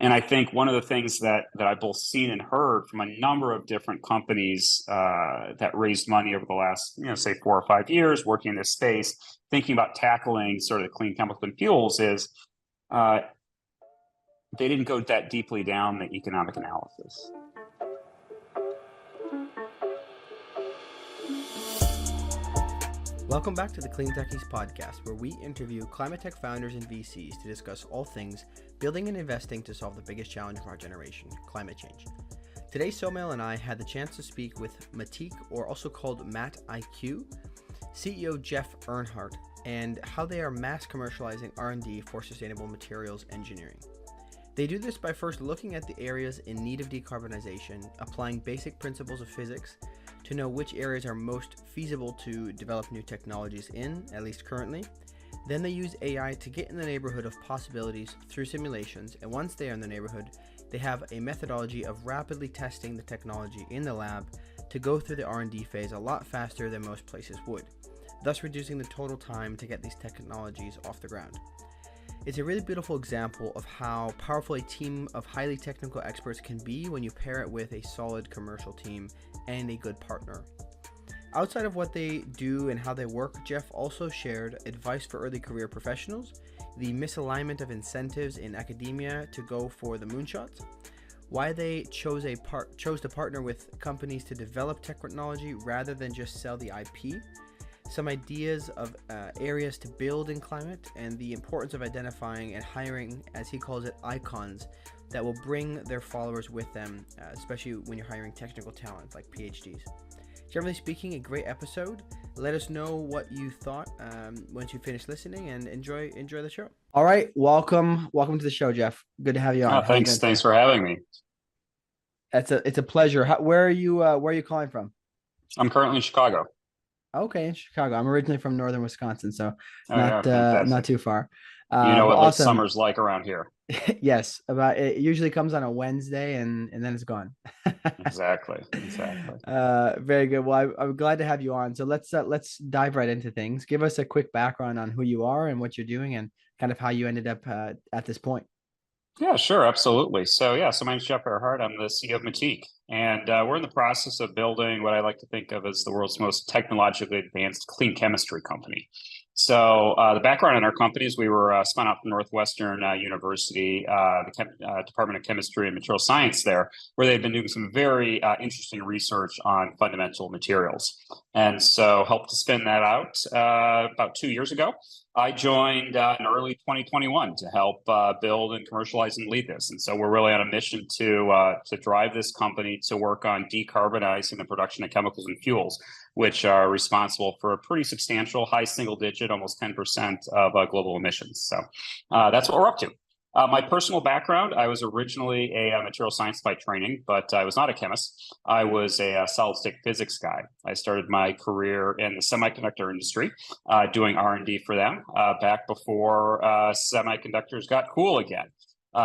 And I think one of the things that I've both seen and heard from a number of different companies that raised money over the last, say 4 or 5 years working in this space, thinking about tackling sort of the clean chemicals and fuels is they didn't go that deeply down the economic analysis. Welcome back to the Clean Techies podcast, where we interview climate tech founders and VCs to discuss all things building and investing to solve the biggest challenge of our generation, climate change. Today, Somil and I had the chance to speak with Mattiq, or also called Mattiq, CEO Jeff Erhardt, and how they are mass commercializing R&D for sustainable materials engineering. They do this by first looking at the areas in need of decarbonization, applying basic principles of physics to know which areas are most feasible to develop new technologies in, at least currently. Then they use AI to get in the neighborhood of possibilities through simulations, and once they are in the neighborhood, they have a methodology of rapidly testing the technology in the lab to go through the R&D phase a lot faster than most places would, thus reducing the total time to get these technologies off the ground. It's a really beautiful example of how powerful a team of highly technical experts can be when you pair it with a solid commercial team and a good partner. Outside of what they do and how they work, Jeff also shared advice for early career professionals, the misalignment of incentives in academia to go for the moonshots, why they chose to partner with companies to develop technology rather than just sell the IP, some ideas of areas to build in climate, and the importance of identifying and hiring, as he calls it, icons that will bring their followers with them, especially when you're hiring technical talent like PhDs. Generally speaking, a great episode. Let us know what you thought once you finish listening, and enjoy the show. All right, welcome to the show, Jeff. Good to have you on. Thanks for having me. It's a pleasure. Where are you calling from? I'm currently in Chicago. Okay, in Chicago. I'm originally from northern Wisconsin, so not too far. You know what awesome. summer's like around here. Yes, it usually comes on a Wednesday and then it's gone. Exactly. Very good. Well, I'm glad to have you on. So let's dive right into things. Give us a quick background on who you are and what you're doing, and kind of how you ended up at this point. Yeah, sure, absolutely. So my name's Jeff Erhardt. I'm the CEO of Mattiq, and we're in the process of building what I like to think of as the world's most technologically advanced clean chemistry company. So the background in our company is we were spun out from Northwestern University, the Department of Chemistry and Material Science there, where they've been doing some very interesting research on fundamental materials. And so helped to spin that out about 2 years ago. I joined in early 2021 to help build and commercialize and lead this. And so we're really on a mission to drive this company to work on decarbonizing the production of chemicals and fuels, which are responsible for a pretty substantial high single digit, almost 10% of global emissions. So that's what we're up to. My personal background, I was originally a material science by training, but I was not a chemist. I was a solid-state physics guy. I started my career in the semiconductor industry, doing R&D for them back before semiconductors got cool again.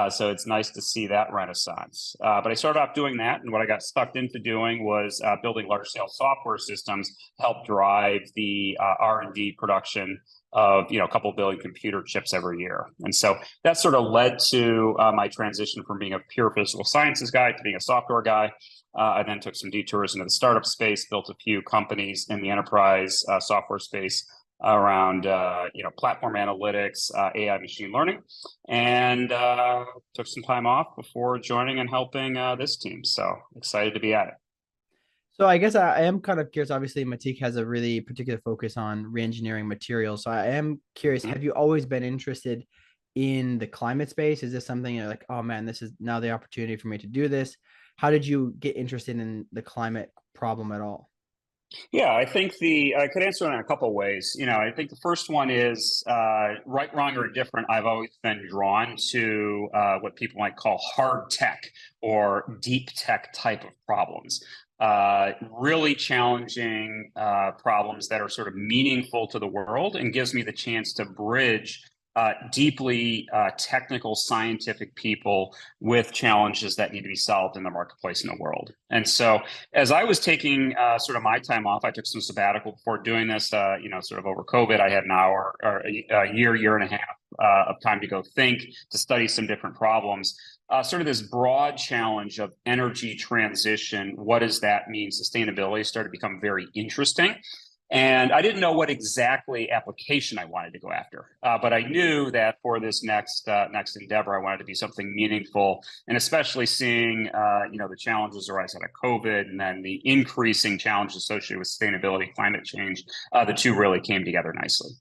So it's nice to see that renaissance. But I started off doing that, and what I got sucked into doing was building large-scale software systems to help drive the R&D production of a couple billion computer chips every year. And so that sort of led to my transition from being a pure physical sciences guy to being a software guy. I then took some detours into the startup space, built a few companies in the enterprise software space around platform analytics, AI, machine learning, and took some time off before joining and helping this team. So excited to be at it. So I guess I am kind of curious. Obviously, Mattiq has a really particular focus on reengineering materials. So I am curious, have you always been interested in the climate space? Is this something you're like, oh man, this is now the opportunity for me to do this? How did you get interested in the climate problem at all? Yeah, I think I could answer it in a couple of ways. I think the first one is right, wrong, or indifferent. I've always been drawn to what people might call hard tech or deep tech type of problems. Really challenging problems that are sort of meaningful to the world and gives me the chance to bridge deeply technical, scientific people with challenges that need to be solved in the marketplace in the world. And so, as I was taking sort of my time off, I took some sabbatical before doing this. Sort of over COVID, I had an hour or a year and a half of time to go think, to study some different problems. Sort of this broad challenge of energy transition. What does that mean? Sustainability started to become very interesting. And I didn't know what exactly application I wanted to go after, but I knew that for this next endeavor, I wanted to be something meaningful, and especially seeing the challenges arise out of COVID, and then the increasing challenges associated with sustainability, climate change. The two really came together nicely.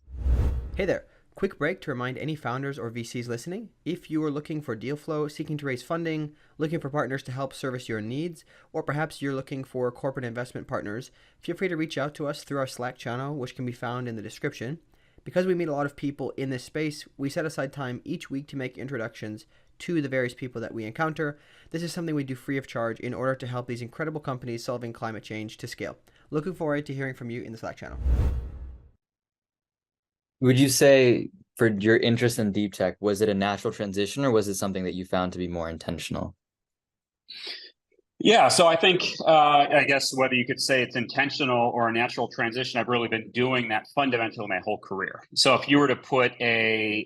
Hey there. Quick break to remind any founders or VCs listening, if you are looking for deal flow, seeking to raise funding, looking for partners to help service your needs, or perhaps you're looking for corporate investment partners, feel free to reach out to us through our Slack channel, which can be found in the description. Because we meet a lot of people in this space, we set aside time each week to make introductions to the various people that we encounter. This is something we do free of charge in order to help these incredible companies solving climate change to scale. Looking forward to hearing from you in the Slack channel. Would you say for your interest in deep tech, was it a natural transition, or was it something that you found to be more intentional? Yeah, so I think, I guess whether you could say it's intentional or a natural transition, I've really been doing that fundamentally my whole career. So if you were to put a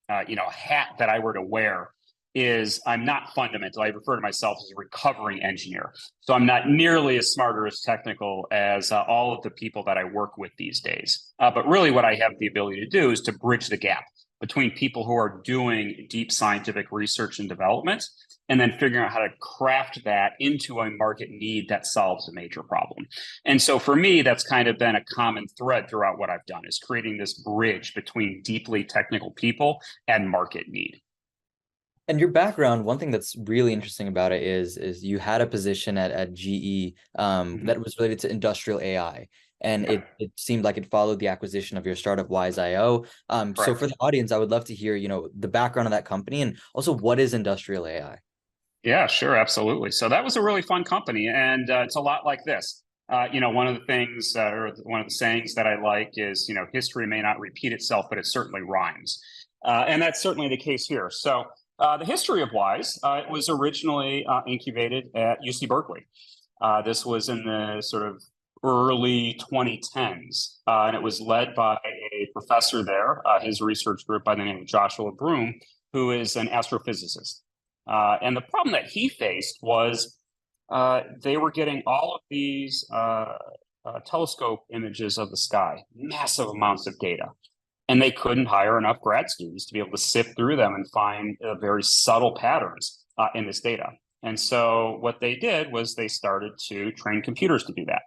hat that I were to wear, is I'm not fundamental. I refer to myself as a recovering engineer. So I'm not nearly as smart or as technical as all of the people that I work with these days. But really what I have the ability to do is to bridge the gap between people who are doing deep scientific research and development, and then figuring out how to craft that into a market need that solves a major problem. And so for me, that's kind of been a common thread throughout what I've done, is creating this bridge between deeply technical people and market need. And your background, one thing that's really interesting about it is you had a position at GE that was related to industrial AI. And it seemed like it followed the acquisition of your startup Wise.io. So for the audience, I would love to hear, the background of that company, and also what is industrial AI? Yeah, sure, absolutely. So that was a really fun company, and it's a lot like this. One of the things, or one of the sayings that I like is, history may not repeat itself, but it certainly rhymes. And that's certainly the case here. So the history of Wise, it was originally incubated at UC Berkeley. This was in the sort of early 2010s, and it was led by a professor there, his research group by the name of Joshua Broome, who is an astrophysicist. And the problem that he faced was they were getting all of these telescope images of the sky, massive amounts of data. And they couldn't hire enough grad students to be able to sift through them and find very subtle patterns in this data. And so what they did was they started to train computers to do that.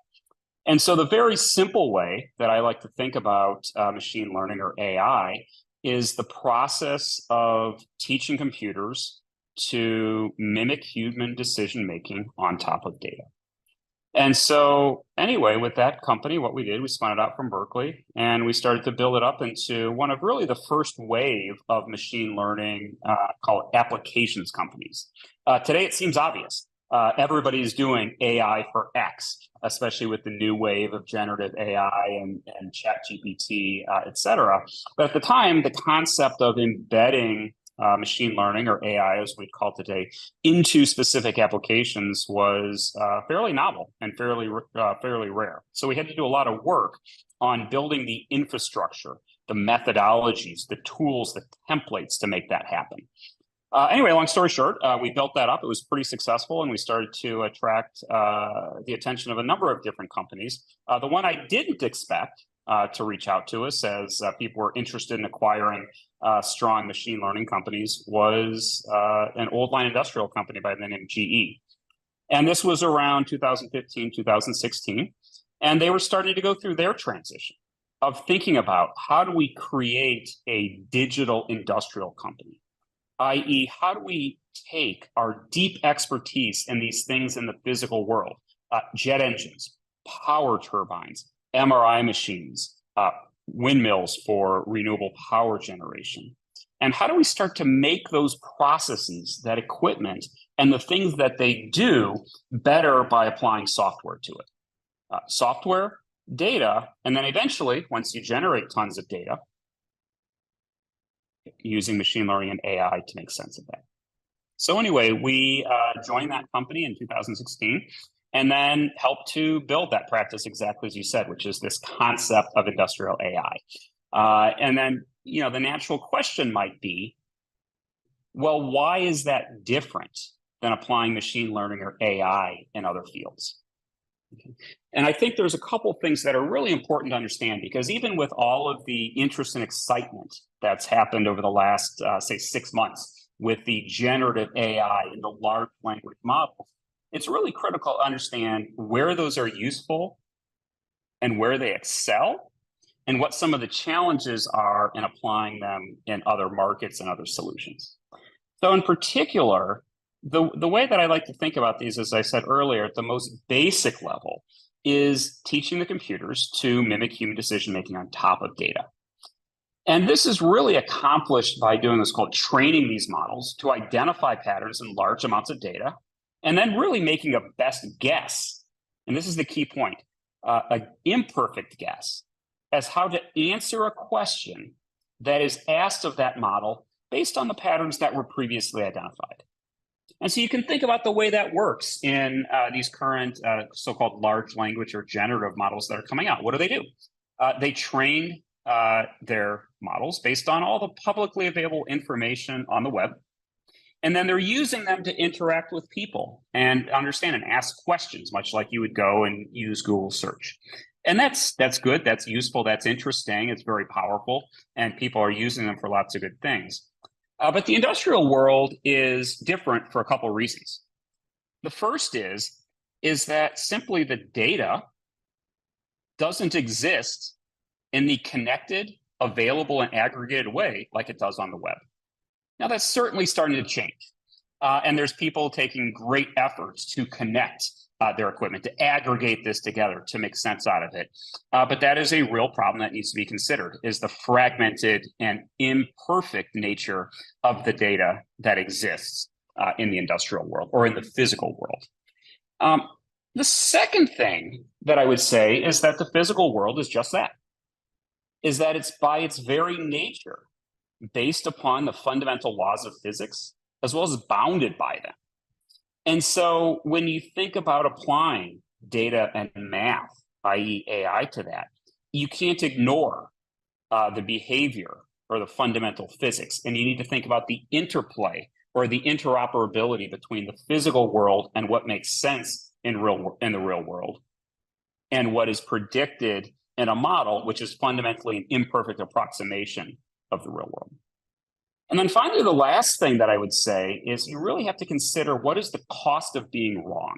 And so the very simple way that I like to think about machine learning, or AI, is the process of teaching computers to mimic human decision-making on top of data. And so anyway, with that company, what we did, we spun it out from Berkeley, and we started to build it up into one of really the first wave of machine learning, called applications companies. Today, it seems obvious. Everybody's doing AI for X, especially with the new wave of generative AI and ChatGPT, et cetera. But at the time, the concept of embedding machine learning, or AI as we'd call it today, into specific applications was fairly novel and fairly rare. So we had to do a lot of work on building the infrastructure, the methodologies, the tools, the templates to make that happen. Anyway, long story short, we built that up. It was pretty successful, and we started to attract the attention of a number of different companies. The one I didn't expect to reach out to us as people were interested in acquiring strong machine learning companies was an old line industrial company by the name of GE. And this was around 2015, 2016. And they were starting to go through their transition of thinking about, how do we create a digital industrial company? i.e., how do we take our deep expertise in these things in the physical world, jet engines, power turbines, MRI machines, windmills for renewable power generation. And how do we start to make those processes, that equipment, and the things that they do better by applying software to it? Software, data, and then eventually, once you generate tons of data, using machine learning and AI to make sense of that. So anyway, we joined that company in 2016 and then helped to build that practice exactly as you said, which is this concept of industrial AI. And then, the natural question might be, well, why is that different than applying machine learning or AI in other fields? Okay. And I think there's a couple of things that are really important to understand, because even with all of the interest and excitement that's happened over the last, say, 6 months with the generative AI and the large language models, it's really critical to understand where those are useful and where they excel, and what some of the challenges are in applying them in other markets and other solutions. So in particular, the way that I like to think about these, as I said earlier, at the most basic level, is teaching the computers to mimic human decision-making on top of data. And this is really accomplished by doing what's called training these models to identify patterns in large amounts of data, and then really making a best guess. And this is the key point, an imperfect guess as how to answer a question that is asked of that model based on the patterns that were previously identified. And so you can think about the way that works in these current so-called large language or generative models that are coming out. What do? They train their models based on all the publicly available information on the web. And then they're using them to interact with people and understand and ask questions, much like you would go and use Google search. And that's good, that's useful, that's interesting, it's very powerful, and people are using them for lots of good things. But the industrial world is different for a couple of reasons. The first is that simply the data doesn't exist in the connected, available, and aggregated way like it does on the web. Now, that's certainly starting to change. And there's people taking great efforts to connect their equipment, to aggregate this together, to make sense out of it. But that is a real problem that needs to be considered, is the fragmented and imperfect nature of the data that exists in the industrial world or in the physical world. The second thing that I would say is that the physical world is just that, is that it's by its very nature based upon the fundamental laws of physics, as well as bounded by them. And so when you think about applying data and math, i.e. AI, to that, you can't ignore the behavior or the fundamental physics. And you need to think about the interplay or the interoperability between the physical world and what makes sense in the real world, and what is predicted in a model, which is fundamentally an imperfect approximation of the real world. And then finally, the last thing that I would say is you really have to consider, what is the cost of being wrong?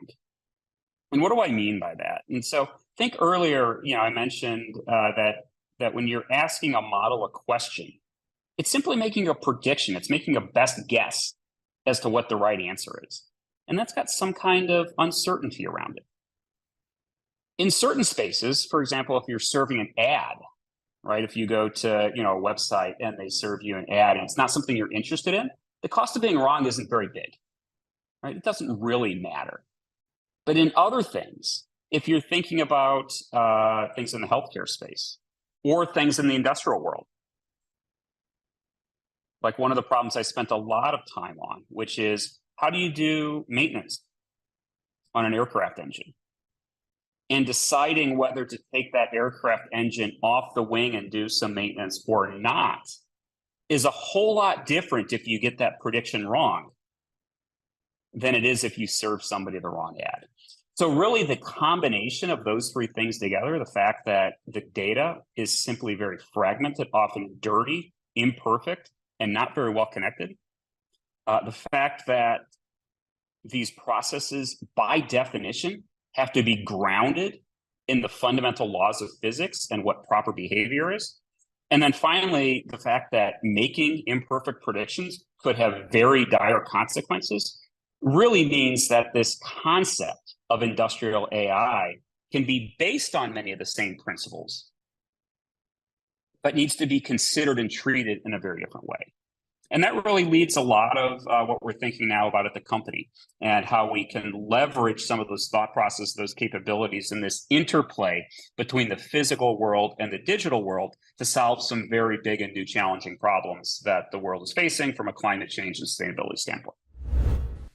And what do I mean by that? And so think earlier, I mentioned that when you're asking a model a question, it's simply making a prediction. It's making a best guess as to what the right answer is. And that's got some kind of uncertainty around it. In certain spaces, for example, if you're serving an ad, right? If you go to a website and they serve you an ad and it's not something you're interested in, the cost of being wrong isn't very big, right? It doesn't really matter. But in other things, if you're thinking about things in the healthcare space or things in the industrial world, like one of the problems I spent a lot of time on, which is how do you do maintenance on an aircraft engine? And deciding whether to take that aircraft engine off the wing and do some maintenance or not is a whole lot different if you get that prediction wrong than it is if you serve somebody the wrong ad. So really the combination of those three things together, the fact that the data is simply very fragmented, often dirty, imperfect, and not very well connected, the fact that these processes by definition have to be grounded in the fundamental laws of physics and what proper behavior is. And then finally, the fact that making imperfect predictions could have very dire consequences really means that this concept of industrial AI can be based on many of the same principles, but needs to be considered and treated in a very different way. And that really leads a lot of what we're thinking now about at the company and how we can leverage some of those thought processes, those capabilities, and this interplay between the physical world and the digital world to solve some very big and new challenging problems that the world is facing from a climate change and sustainability standpoint.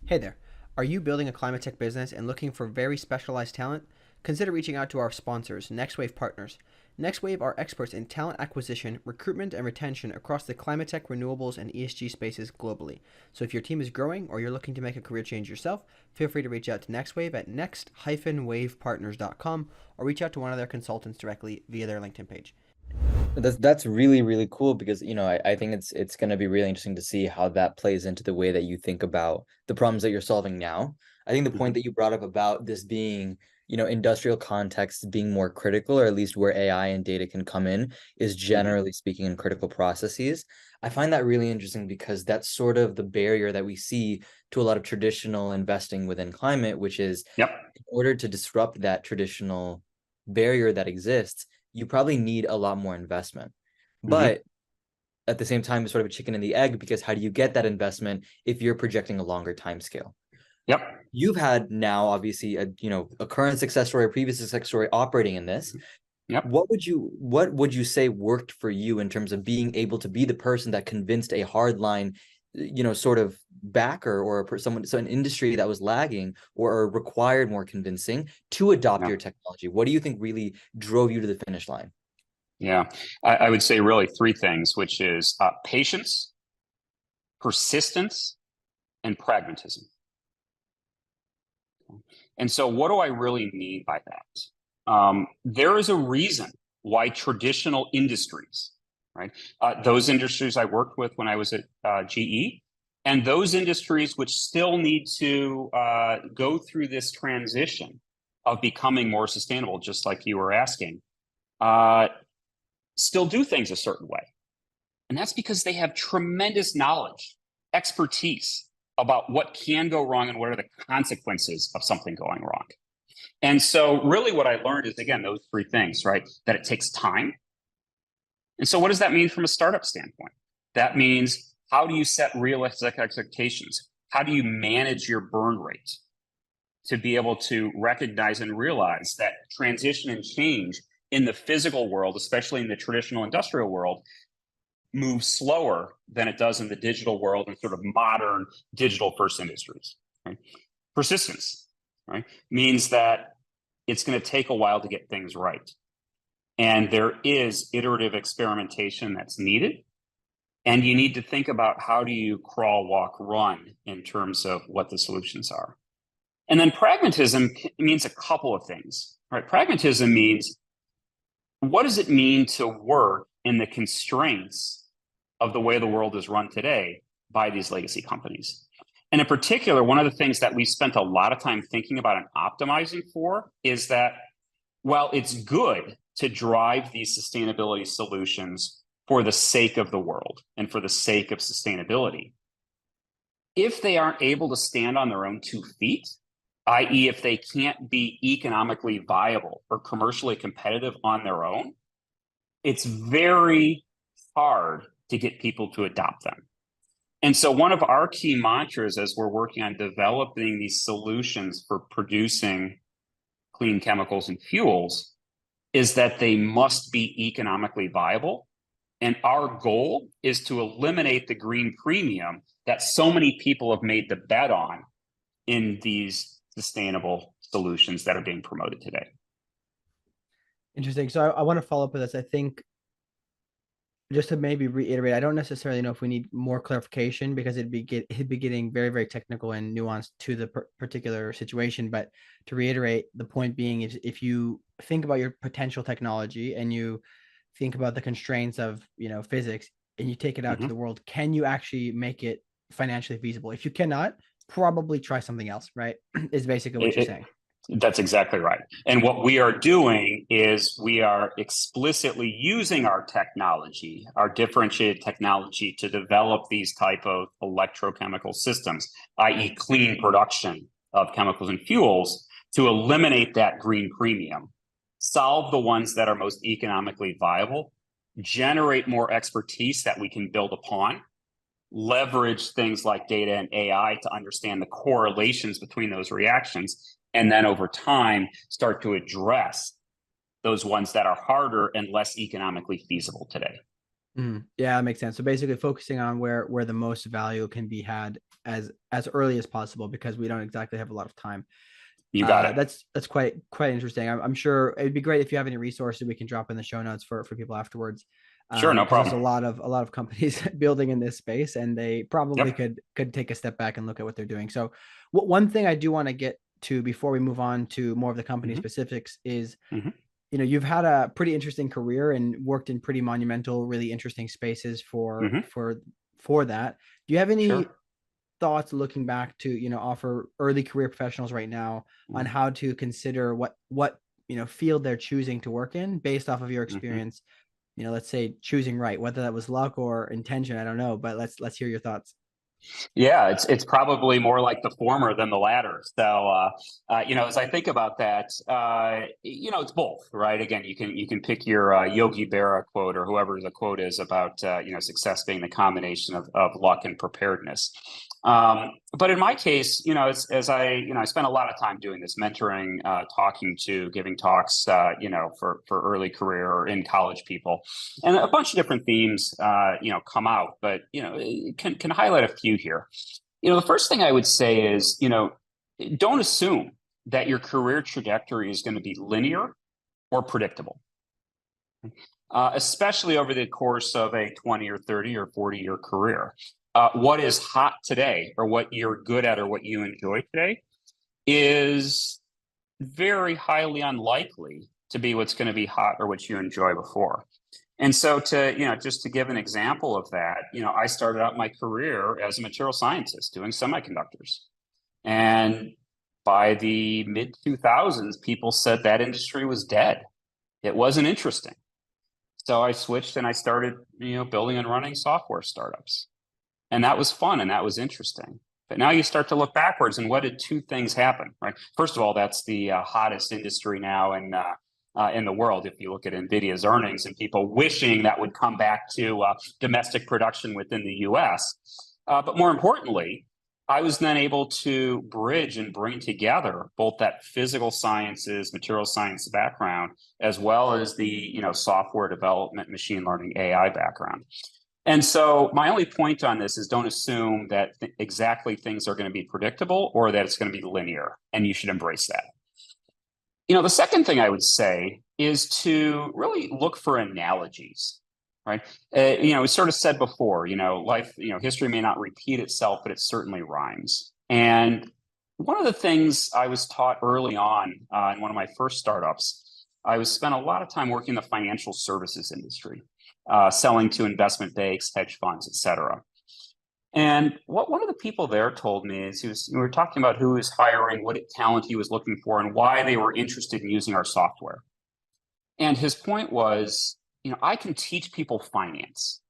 Hey there. Are you building a climate tech business and looking for very specialized talent? Consider reaching out to our sponsors, NextWave Partners. NextWave are experts in talent acquisition, recruitment, and retention across the climate tech, renewables, and ESG spaces globally. So if your team is growing or you're looking to make a career change yourself, feel free to reach out to NextWave at next-wavepartners.com or reach out to one of their consultants directly via their LinkedIn page. That's really, really cool because, I think it's going to be really interesting to see how that plays into the way that you think about the problems that you're solving now. I think the point that you brought up about this being, industrial context being more critical, or at least where AI and data can come in, is generally speaking in critical processes. I find that really interesting because that's sort of the barrier that we see to a lot of traditional investing within climate, which is in order to disrupt that traditional barrier that exists, you probably need a lot more investment. But at the same time, it's sort of a chicken and the egg, because how do you get that investment if you're projecting a longer time scale? You've had now obviously a current success story, a previous success story operating in this. What would you say worked for you in terms of being able to be the person that convinced a hardline sort of backer or an industry that was lagging or required more convincing to adopt your technology? What do you think really drove you to the finish line? I would say really three things, which is patience, persistence, and pragmatism. And so what do I really mean by that? There is a reason why traditional industries, right? Those industries I worked with when I was at GE, and those industries which still need to go through this transition of becoming more sustainable, just like you were asking, still do things a certain way. And that's because they have tremendous knowledge, expertise about what can go wrong and what are the consequences of something going wrong. And so really what I learned is, again, those three things, right? That it takes time. And so what does that mean from a startup standpoint? That means, how do you set realistic expectations? How do you manage your burn rate to be able to recognize and realize that transition and change in the physical world, especially in the traditional industrial world, moves slower than it does in the digital world and sort of modern digital first industries, right? Persistence, right, means that it's going to take a while to get things right. And there is iterative experimentation that's needed. And you need to think about, how do you crawl, walk, run in terms of what the solutions are. And then pragmatism means a couple of things, right? Pragmatism means, what does it mean to work in the constraints of the way the world is run today by these legacy companies? And in particular, one of the things that we spent a lot of time thinking about and optimizing for is that, while it's good to drive these sustainability solutions for the sake of the world and for the sake of sustainability, if they aren't able to stand on their own 2 feet, i.e., if they can't be economically viable or commercially competitive on their own, it's very hard to get people to adopt them. And so one of our key mantras as we're working on developing these solutions for producing clean chemicals and fuels is that they must be economically viable. And our goal is to eliminate the green premium that so many people have made the bet on in these sustainable solutions that are being promoted today. Interesting. So I want to follow up with this. I think, just to maybe reiterate, I don't necessarily know if we need more clarification, because it'd be getting very, very technical and nuanced to the particular situation. But to reiterate, the point being is, if you think about your potential technology and you think about the constraints of physics, and you take it out to the world, can you actually make it financially feasible? If you cannot, probably try something else, right? Is basically what you're saying. That's exactly right. And what we are doing is we are explicitly using our technology, our differentiated technology, to develop these type of electrochemical systems, i.e. clean production of chemicals and fuels, to eliminate that green premium, solve the ones that are most economically viable, generate more expertise that we can build upon, leverage things like data and AI to understand the correlations between those reactions, and then over time start to address those ones that are harder and less economically feasible today. Yeah, that makes sense. So basically focusing on where the most value can be had as early as possible, because we don't exactly have a lot of time. You got it. That's quite interesting. I'm sure it'd be great if you have any resources we can drop in the show notes for people afterwards. Sure, no problem. There's a lot of companies building in this space, and they probably could take a step back and look at what they're doing. So one thing I do want to get to before we move on to more of the company specifics is, you know, you've had a pretty interesting career and worked in pretty monumental, really interesting spaces for that. Do you have any thoughts looking back to, you know, offer early career professionals right now on how to consider what you know, field they're choosing to work in based off of your experience? You know, let's say choosing right, whether that was luck or intention, I don't know, but let's hear your thoughts. Yeah, it's probably more like the former than the latter. So, you know, as I think about that, you know, it's both, right? Again, you can pick your Yogi Berra quote or whoever the quote is about, you know, success being the combination of luck and preparedness. But in my case, you know, as I spent a lot of time doing this, mentoring, talking to, giving talks, you know, for early career or in college people, and a bunch of different themes, you know, come out. But you know, can highlight a few here. You know, the first thing I would say is, you know, don't assume that your career trajectory is going to be linear or predictable, especially over the course of a 20 or 30 or 40-year career. What is hot today, or what you're good at, or what you enjoy today, is very highly unlikely to be what's going to be hot or what you enjoy before. And so you know, just to give an example of that, you know, I started out my career as a material scientist doing semiconductors. And by the mid 2000s, people said that industry was dead. It wasn't interesting. So I switched and I started, you know, building and running software startups. And that was fun and that was interesting. But now you start to look backwards, and what did two things happen, right? First of all, that's the hottest industry now in the world. If you look at NVIDIA's earnings, and people wishing that would come back to domestic production within the US. But more importantly, I was then able to bridge and bring together both that physical sciences, material science background, as well as the, you know, software development, machine learning, AI background. And so my only point on this is, don't assume that exactly things are going to be predictable or that it's going to be linear, and you should embrace that. You know, the second thing I would say is to really look for analogies, right? You know, we sort of said before, you know, life, you know, history may not repeat itself, but it certainly rhymes. And one of the things I was taught early on in one of my first startups, I spent a lot of time working in the financial services industry. Selling to investment banks, hedge funds, et cetera. And what one of the people there told me is, we were talking about who is hiring, what talent he was looking for, and why they were interested in using our software. And his point was, you know, I can teach people finance,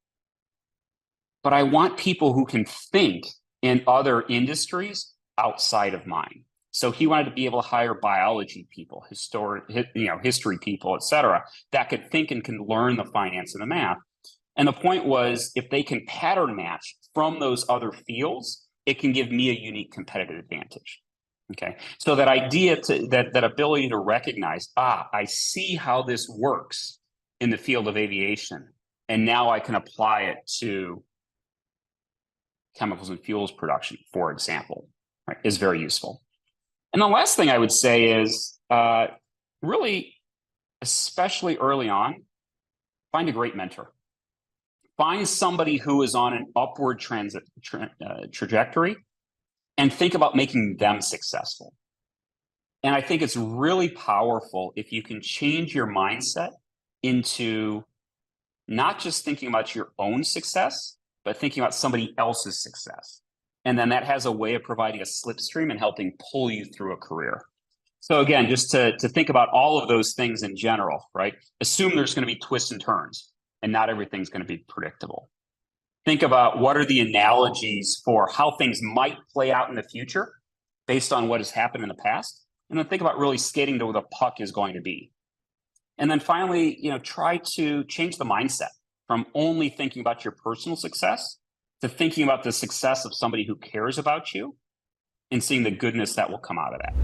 but I want people who can think in other industries outside of mine. So he wanted to be able to hire biology people, history people, et cetera, that could think and can learn the finance and the math. And the point was, if they can pattern match from those other fields, it can give me a unique competitive advantage. Okay, so that idea that ability to recognize, I see how this works in the field of aviation, and now I can apply it to chemicals and fuels production, for example, right, is very useful. And the last thing I would say is, really, especially early on, find a great mentor. Find somebody who is on an upward trajectory and think about making them successful. And I think it's really powerful if you can change your mindset into not just thinking about your own success, but thinking about somebody else's success. And then that has a way of providing a slipstream and helping pull you through a career. So again, just to think about all of those things in general, right? Assume there's going to be twists and turns, and not everything's going to be predictable. Think about what are the analogies for how things might play out in the future based on what has happened in the past. And then think about really skating to where the puck is going to be. And then finally, you know, try to change the mindset from only thinking about your personal success to thinking about the success of somebody who cares about you and seeing the goodness that will come out of that.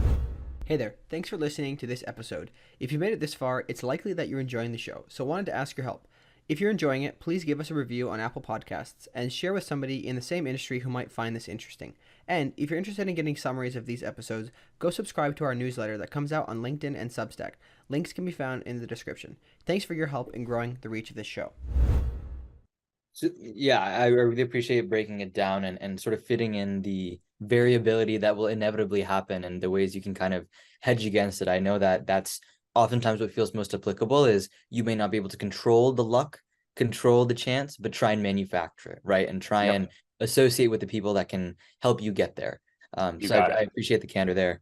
Hey there, thanks for listening to this episode. If you made it this far, it's likely that you're enjoying the show, so I wanted to ask your help. If you're enjoying it, please give us a review on Apple Podcasts and share with somebody in the same industry who might find this interesting. And if you're interested in getting summaries of these episodes, go subscribe to our newsletter that comes out on LinkedIn and Substack. Links can be found in the description. Thanks for your help in growing the reach of this show. So, yeah, I really appreciate breaking it down and sort of fitting in the variability that will inevitably happen and the ways you can kind of hedge against it. I know that that's oftentimes what feels most applicable is you may not be able to control the luck, control the chance, but try and manufacture it, right? And try and associate with the people that can help you get there. So I appreciate the candor there.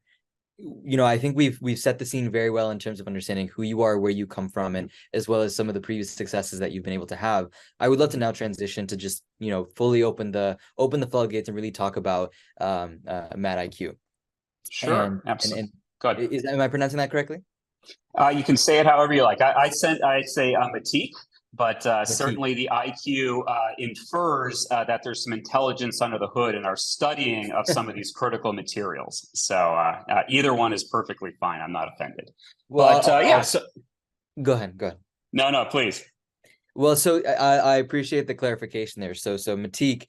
I think we've set the scene very well in terms of understanding who you are, where you come from, and as well as some of the previous successes that you've been able to have. I would love to now transition to just, fully open the floodgates and really talk about Mattiq. Sure, absolutely. Go ahead. Am I pronouncing that correctly? You can say it however you like. I say Mattiq, but certainly the IQ infers that there's some intelligence under the hood in our studying of some of these critical materials. So either one is perfectly fine. I'm not offended. Well, but So go ahead. No, please. Well, so I appreciate the clarification there. So Mattiq,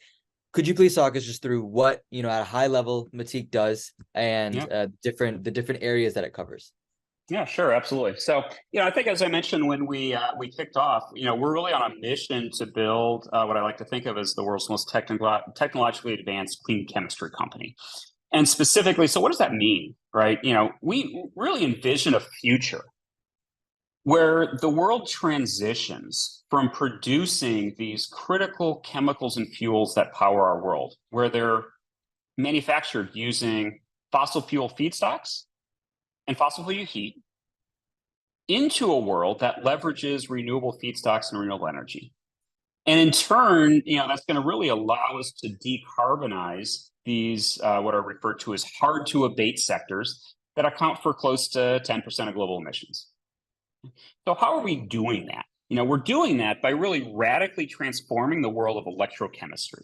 could you please talk us just through what at a high level Mattiq does and the different areas that it covers? Yeah, sure, absolutely. So, I think as I mentioned when we kicked off, we're really on a mission to build what I like to think of as the world's most technologically advanced clean chemistry company. And specifically, so what does that mean, right? We really envision a future where the world transitions from producing these critical chemicals and fuels that power our world, where they're manufactured using fossil fuel feedstocks and fossil fuel heat, into a world that leverages renewable feedstocks and renewable energy. And in turn, that's going to really allow us to decarbonize these, what are referred to as hard to abate sectors that account for close to 10% of global emissions. So how are we doing that? We're doing that by really radically transforming the world of electrochemistry.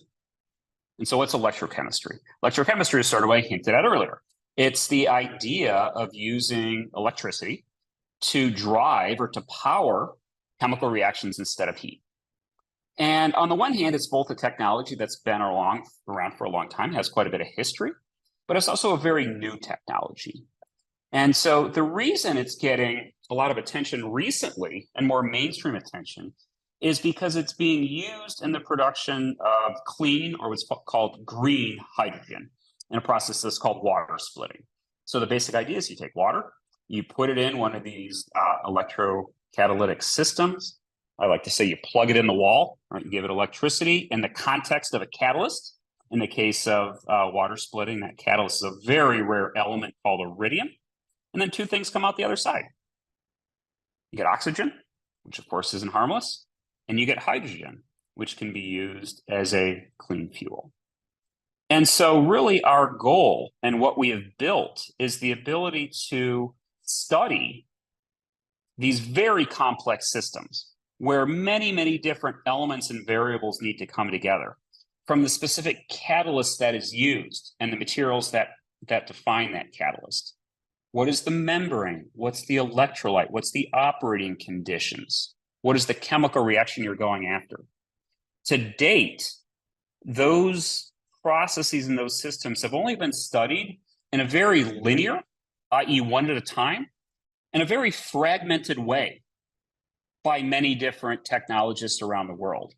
And so what's electrochemistry? Electrochemistry is sort of what I hinted at earlier. It's the idea of using electricity to drive or to power chemical reactions instead of heat. And on the one hand, it's both a technology that's been around for a long time, has quite a bit of history, but it's also a very new technology. And so the reason it's getting a lot of attention recently and more mainstream attention is because it's being used in the production of clean or what's called green hydrogen in a process that's called water splitting. So the basic idea is you take water, you put it in one of these electrocatalytic systems. I like to say you plug it in the wall, right? You give it electricity in the context of a catalyst. In the case of water splitting, that catalyst is a very rare element called iridium. And then two things come out the other side. You get oxygen, which of course isn't harmless, and you get hydrogen, which can be used as a clean fuel. And so really our goal and what we have built is the ability to study these very complex systems where many, many different elements and variables need to come together, from the specific catalyst that is used and the materials that define that catalyst. What is the membrane? What's the electrolyte? What's the operating conditions? What is the chemical reaction you're going after? To date, those processes and those systems have only been studied in a very linear, i.e. one at a time, in a very fragmented way by many different technologists around the world.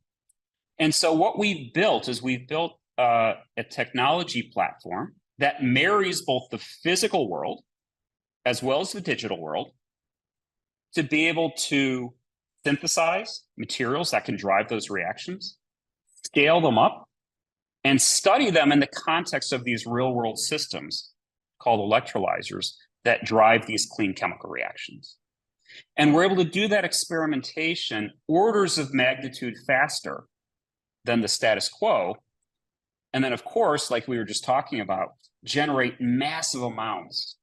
And so what we've built is a technology platform that marries both the physical world as well as the digital world to be able to synthesize materials that can drive those reactions, scale them up, and study them in the context of these real-world systems called electrolyzers that drive these clean chemical reactions. And we're able to do that experimentation orders of magnitude faster than the status quo. And then, of course, like we were just talking about, generate massive amounts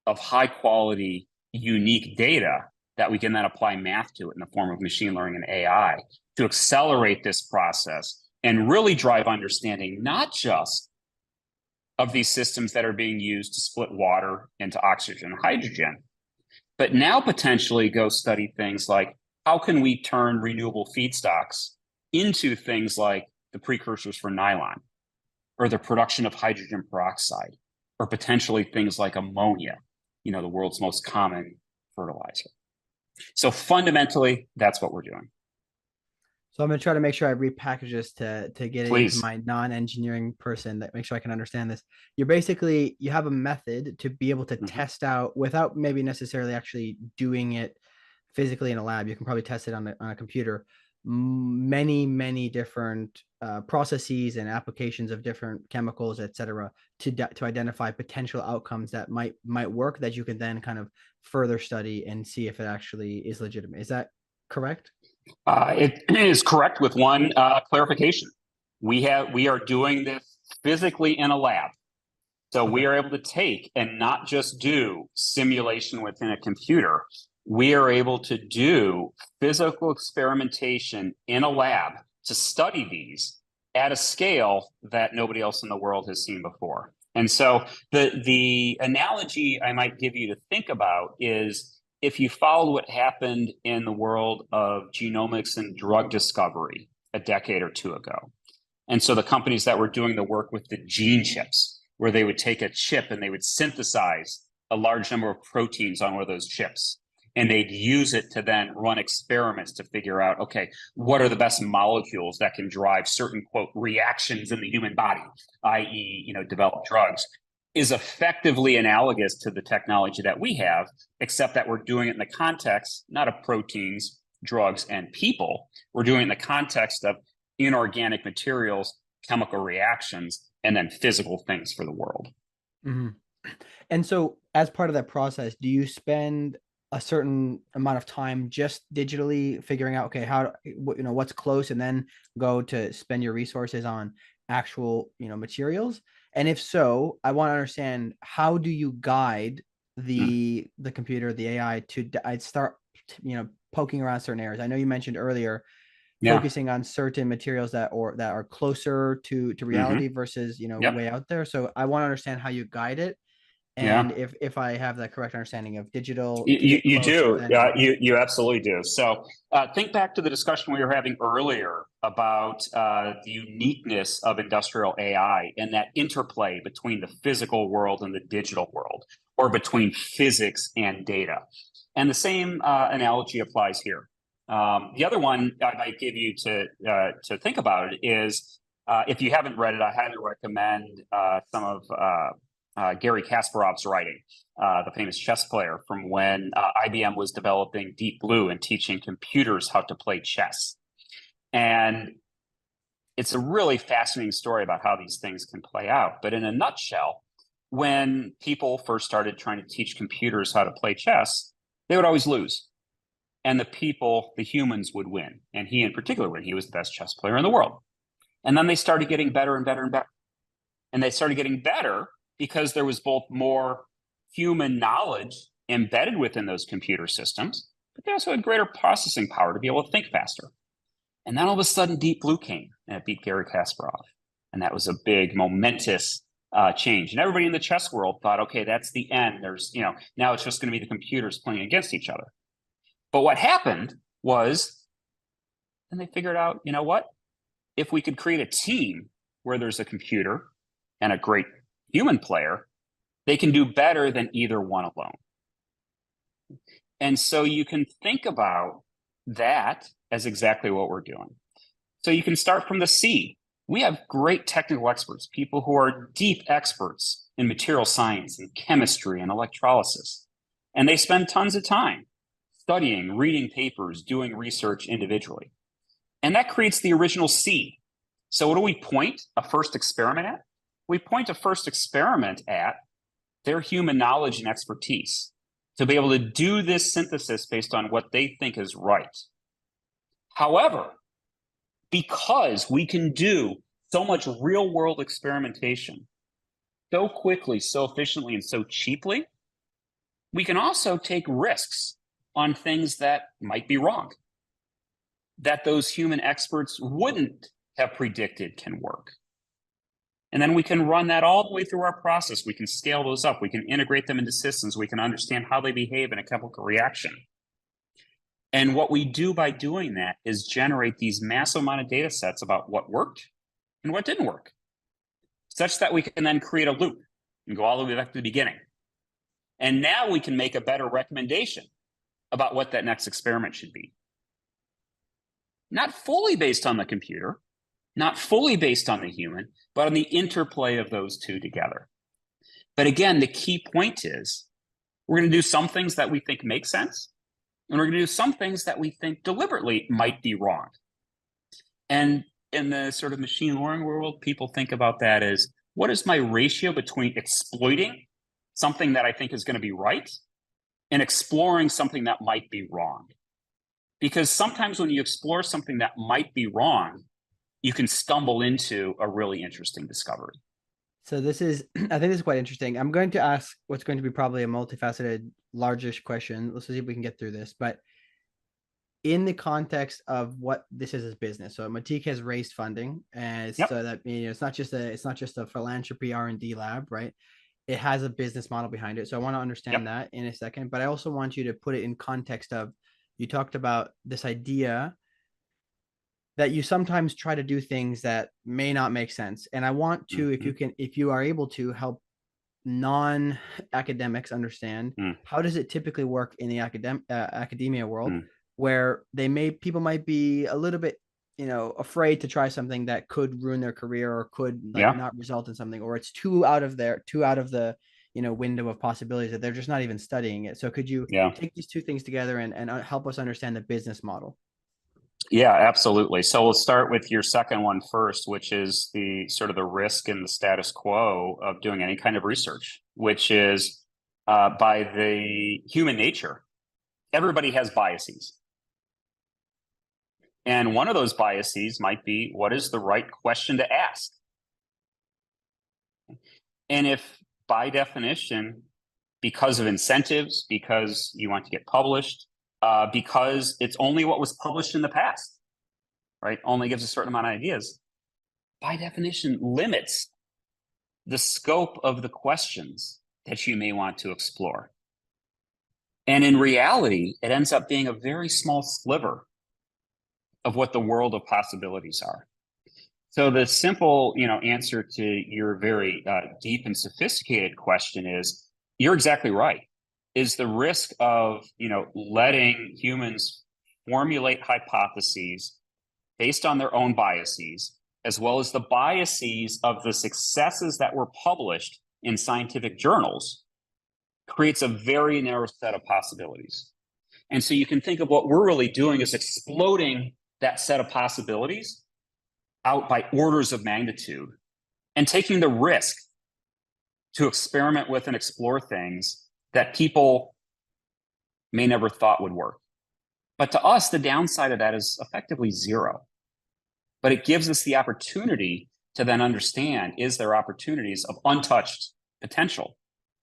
of high-quality, unique data that we can then apply math to it in the form of machine learning and AI to accelerate this process and really drive understanding, not just of these systems that are being used to split water into oxygen and hydrogen, but now potentially go study things like how can we turn renewable feedstocks into things like the precursors for nylon, or the production of hydrogen peroxide, or potentially things like ammonia, the world's most common fertilizer. So fundamentally, that's what we're doing. So I'm going to try to make sure I repackage this to get it Please. into my non-engineering person, that make sure I can understand this. You have a method to be able to test out without maybe necessarily actually doing it physically in a lab. You can probably test it on a computer. Many different processes and applications of different chemicals, et cetera, to identify potential outcomes that might work, that you can then kind of further study and see if it actually is legitimate. Is that correct? It is correct, with one clarification. We are doing this physically in a lab. So we are able to take and not just do simulation within a computer. We are able to do physical experimentation in a lab to study these at a scale that nobody else in the world has seen before. And so the analogy I might give you to think about is, if you followed what happened in the world of genomics and drug discovery a decade or two ago. And so the companies that were doing the work with the gene chips, where they would take a chip and they would synthesize a large number of proteins on one of those chips, and they'd use it to then run experiments to figure out, okay, what are the best molecules that can drive certain, quote, reactions in the human body, i.e., develop drugs, is effectively analogous to the technology that we have, except that we're doing it in the context, not of proteins, drugs, and people. We're doing it in the context of inorganic materials, chemical reactions, and then physical things for the world. Mm-hmm. And so as part of that process, do you spend a certain amount of time just digitally figuring out, okay, what's close, and then go to spend your resources on actual, materials? And if so, I want to understand, how do you guide the computer, the AI, to start, poking around certain areas? I know you mentioned earlier focusing on certain materials that are closer to reality versus, way out there. So I want to understand how you guide it. And if I have that correct understanding of digital, you do. You absolutely do. So think back to the discussion we were having earlier about the uniqueness of industrial AI and that interplay between the physical world and the digital world, or between physics and data. And the same analogy applies here. The other one I might give you to think about it is, if you haven't read it, I highly recommend some of Garry Kasparov's writing, the famous chess player, from when IBM was developing Deep Blue and teaching computers how to play chess. And it's a really fascinating story about how these things can play out. But in a nutshell, when people first started trying to teach computers how to play chess, they would always lose. And the humans would win. And he in particular would. He was the best chess player in the world. And then they started getting better and better and better. And they started getting better because there was both more human knowledge embedded within those computer systems, but they also had greater processing power to be able to think faster. And then all of a sudden, Deep Blue came, and it beat Garry Kasparov. And that was a big, momentous change. And everybody in the chess world thought, okay, that's the end. There's, now it's just going to be the computers playing against each other. But what happened was, then they figured out, what? If we could create a team where there's a computer and a great human player, they can do better than either one alone. And so you can think about that as exactly what we're doing. So you can start from the seed. We have great technical experts, people who are deep experts in material science and chemistry and electrolysis. And they spend tons of time studying, reading papers, doing research individually. And that creates the original seed. So what do we point a first experiment at? We point a first experiment at their human knowledge and expertise to be able to do this synthesis based on what they think is right. However, because we can do so much real world experimentation so quickly, so efficiently, and so cheaply, we can also take risks on things that might be wrong, that those human experts wouldn't have predicted can work. And then we can run that all the way through our process. We can scale those up. We can integrate them into systems. We can understand how they behave in a chemical reaction. And what we do by doing that is generate these massive amount of data sets about what worked and what didn't work, such that we can then create a loop and go all the way back to the beginning. And now we can make a better recommendation about what that next experiment should be. Not fully based on the computer, not fully based on the human, but on the interplay of those two together. But again, the key point is we're going to do some things that we think make sense, and we're going to do some things that we think deliberately might be wrong. And in the sort of machine learning world, people think about that as, what is my ratio between exploiting something that I think is going to be right and exploring something that might be wrong? Because sometimes when you explore something that might be wrong, you can stumble into a really interesting discovery. So this is, I think this is quite interesting. I'm going to ask what's going to be probably a multifaceted, largish question. Let's see if we can get through this. But in the context of what this is as business, so Mattiq has raised funding, and so that, you know, it's not just a philanthropy R&D lab, right? It has a business model behind it. So I want to understand that in a second. But I also want you to put it in context of, you talked about this idea that you sometimes try to do things that may not make sense. And I want to, if you are able to, help non-academics understand how does it typically work in the academia world, where people might be a little bit, you know, afraid to try something that could ruin their career or could not result in something, or it's too out of the, you know, window of possibilities that they're just not even studying it. So could you take these two things together and help us understand the business model? Yeah, absolutely. So we'll start with your second one first, which is the sort of the risk and the status quo of doing any kind of research, which is by the human nature, everybody has biases. And one of those biases might be, what is the right question to ask? And if by definition, because of incentives, because you want to get published, because it's only what was published in the past, right? Only gives a certain amount of ideas, by definition limits the scope of the questions that you may want to explore. And in reality, it ends up being a very small sliver of what the world of possibilities are. So the simple, you know, answer to your very deep and sophisticated question is, you're exactly right. Is the risk of, you know, letting humans formulate hypotheses based on their own biases, as well as the biases of the successes that were published in scientific journals, creates a very narrow set of possibilities. And so you can think of what we're really doing is exploding that set of possibilities out by orders of magnitude and taking the risk to experiment with and explore things that people may never thought would work. But to us, the downside of that is effectively zero. But it gives us the opportunity to then understand, is there opportunities of untouched potential?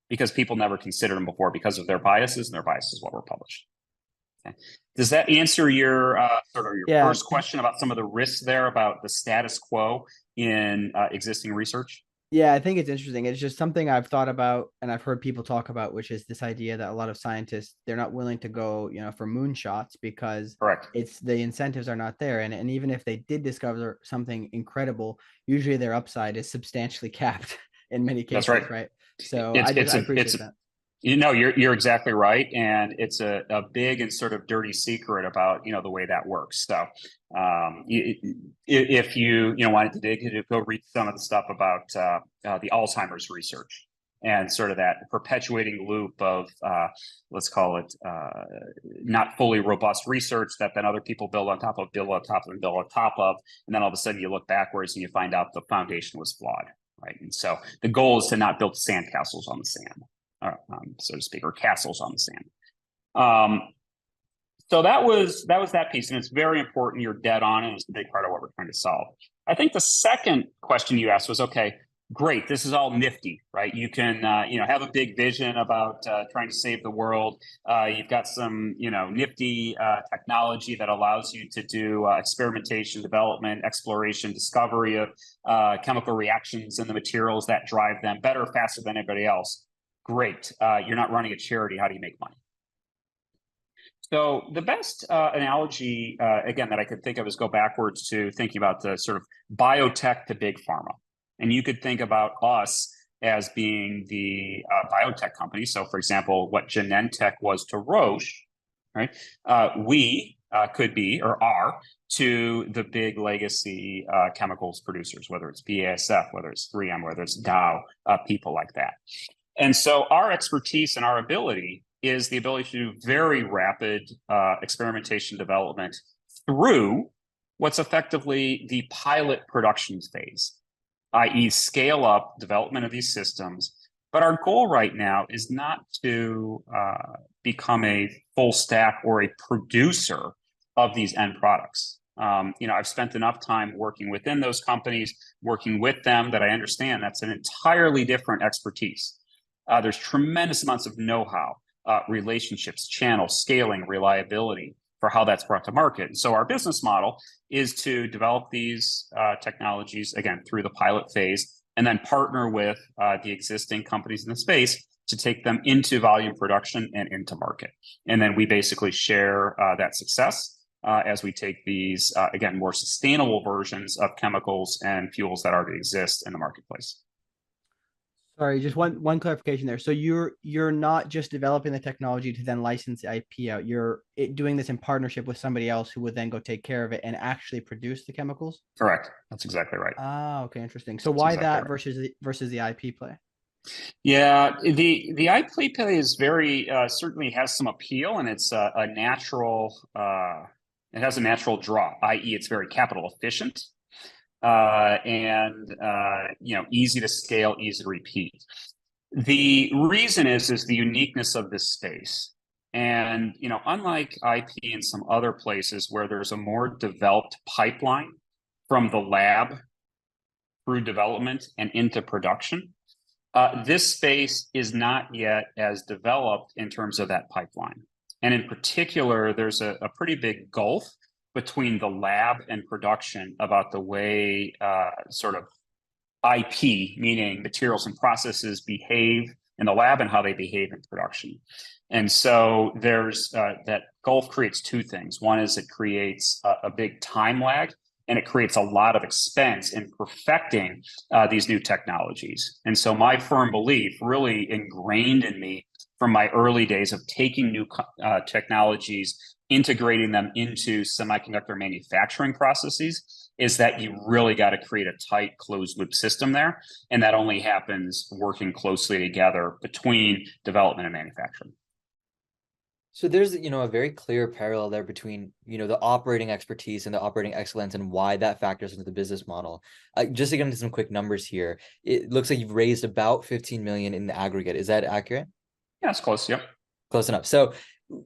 Because people never considered them before because of their biases, and their biases what were published. Okay. Does that answer your first question about some of the risks there about the status quo in existing research? Yeah, I think it's interesting. It's just something I've thought about and I've heard people talk about, which is this idea that a lot of scientists, they're not willing to go, you know, for moonshots because it's the incentives are not there. And even if they did discover something incredible, usually their upside is substantially capped in many cases, right? So I appreciate that. You know, you're exactly right, and it's a big and sort of dirty secret about, you know, the way that works. So, if you wanted to dig, go read some of the stuff about the Alzheimer's research and sort of that perpetuating loop of let's call it not fully robust research that then other people build on top of, and then all of a sudden you look backwards and you find out the foundation was flawed, right? And so the goal is to not build sandcastles on the sand. So to speak, or castles on the sand. So that was that piece, and it's very important. You're dead on, and it's a big part of what we're trying to solve. I think the second question you asked was, okay, great, this is all nifty, right? You can, have a big vision about trying to save the world. You've got some, nifty technology that allows you to do experimentation, development, exploration, discovery of chemical reactions and the materials that drive them better, faster than anybody else. Great. You're not running a charity. How do you make money? So the best analogy, again, that I could think of is go backwards to thinking about the sort of biotech to big pharma. And you could think about us as being the biotech company. So, for example, what Genentech was to Roche, right? We could be or are to the big legacy chemicals producers, whether it's BASF, whether it's 3M, whether it's Dow, people like that. And so our expertise and our ability is the ability to do very rapid experimentation development through what's effectively the pilot production phase, i.e. scale up development of these systems. But our goal right now is not to become a full stack or a producer of these end products. I've spent enough time working within those companies, working with them, that I understand that's an entirely different expertise. There's tremendous amounts of know-how, relationships, channels, scaling, reliability for how that's brought to market. And so our business model is to develop these technologies, again, through the pilot phase, and then partner with the existing companies in the space to take them into volume production and into market. And then we basically share that success as we take these, again, more sustainable versions of chemicals and fuels that already exist in the marketplace. Sorry, just one clarification there. So you're not just developing the technology to then license the IP out. You're doing this in partnership with somebody else who would then go take care of it and actually produce the chemicals? Correct. That's exactly right. Ah, okay, interesting. So why that versus the IP play? Yeah, the IP play is very certainly has some appeal, and it's a natural. It has a natural draw, i.e., it's very capital efficient. And easy to scale, easy to repeat. The reason is the uniqueness of this space. And, unlike IP in some other places where there's a more developed pipeline from the lab through development and into production, this space is not yet as developed in terms of that pipeline. And in particular, there's a pretty big gulf between the lab and production about the way sort of IP, meaning materials and processes, behave in the lab and how they behave in production. And so there's that gulf creates two things. One is it creates a big time lag, and it creates a lot of expense in perfecting these new technologies. And so my firm belief, really ingrained in me from my early days of taking new technologies, integrating them into semiconductor manufacturing processes, is that you really got to create a tight closed loop system there. And that only happens working closely together between development and manufacturing. So there's, a very clear parallel there between, the operating expertise and the operating excellence and why that factors into the business model. Just to get into some quick numbers here, it looks like you've raised about 15 million in the aggregate. Is that accurate? Yeah, it's close. Yep. Close enough. So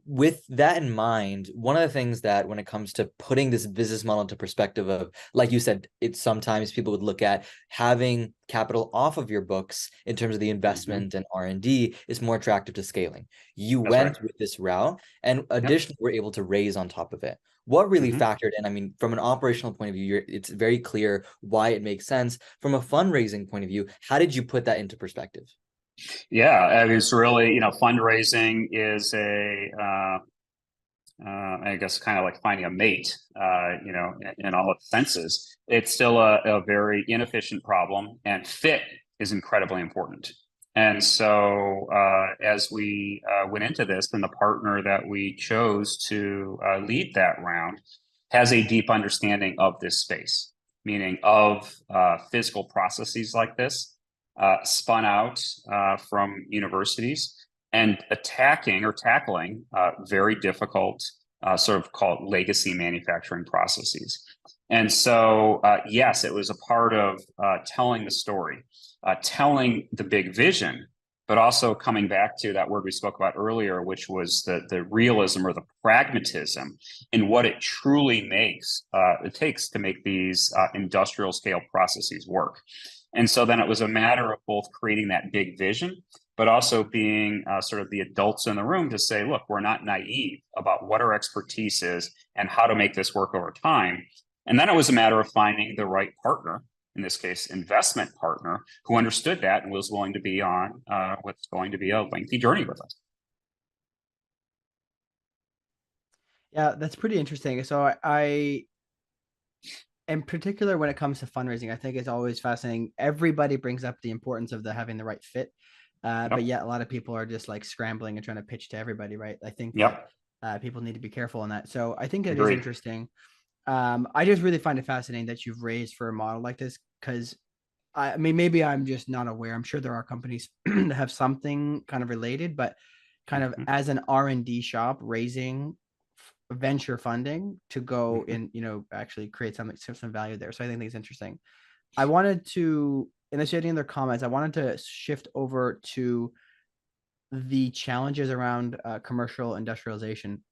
with that in mind, one of the things that when it comes to putting this business model into perspective of, like you said, it's sometimes people would look at having capital off of your books in terms of the investment and R&D is more attractive to scaling. You went with this route, and additionally were able to raise on top of it. What really factored in? I mean, from an operational point of view, it's very clear why it makes sense. From a fundraising point of view, how did you put that into perspective? Yeah, it was really, fundraising is I guess kind of like finding a mate, in all its senses. It's still a very inefficient problem, and fit is incredibly important. And so as we went into this, then the partner that we chose to lead that round has a deep understanding of this space, meaning of physical processes like this, spun out from universities and tackling very difficult sort of called legacy manufacturing processes. And so, yes, it was a part of telling the story, telling the big vision, but also coming back to that word we spoke about earlier, which was the realism or the pragmatism in what it truly takes to make these industrial scale processes work. And so then it was a matter of both creating that big vision, but also being sort of the adults in the room to say, look, we're not naive about what our expertise is and how to make this work over time. And then it was a matter of finding the right partner, in this case, investment partner, who understood that and was willing to be on what's going to be a lengthy journey with us. Yeah, that's pretty interesting. So I in particular, when it comes to fundraising, I think it's always fascinating. Everybody brings up the importance of having the right fit. But yet a lot of people are just like scrambling and trying to pitch to everybody, right? I think that people need to be careful on that. So I think it is interesting. I just really find it fascinating that you've raised for a model like this, because I mean, maybe I'm just not aware. I'm sure there are companies that have something kind of related, but kind of as an R&D shop, raising venture funding to go in, actually create some value there. So I think it's interesting. I wanted to, unless you had any other comments, I wanted to shift over to the challenges around commercial industrialization.